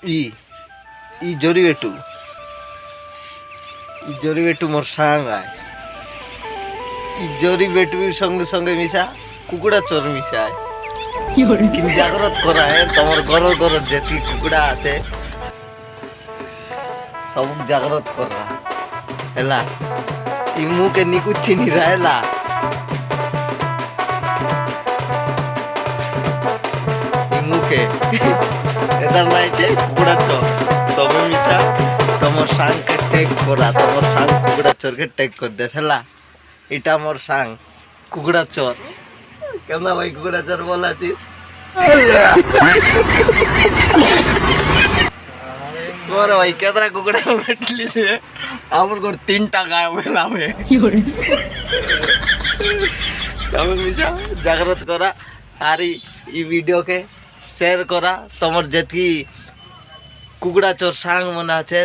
ই ই জরিবেটু মোর সাং আয় ই জরিবেটুর সঙ্গে সঙ্গে মিশা কুকুড়া চোর মিশায় কিন্তু জাগ্রত করায় তোমার ঘর যেতি কুকুড়া আছে সব জাগ্রত করা হেলা ই মুখে নিকুচ্ছি নিরা হেলা ই মুখে এটার নাইছে কুকুড়া চোর তবে মিশা তোমার সাংকে টেক করা তোমার সাং কুকুড়া চোরকে টেক করে দেশ হেলা এটা মোর সাং কুকুড়া চোর কেমন ভাই কুকুড়া চোর বলাছিস তোর ভাই কেতরা কুকুড়া বেটলিস আমার ঘর 3টা গায়ে বেলামে তবে মিশা জাগ্রত করা আর এই ভিডিওকে শেয়ার করা তোমার যেতি কুকুড়া চোর সাং মনে আছে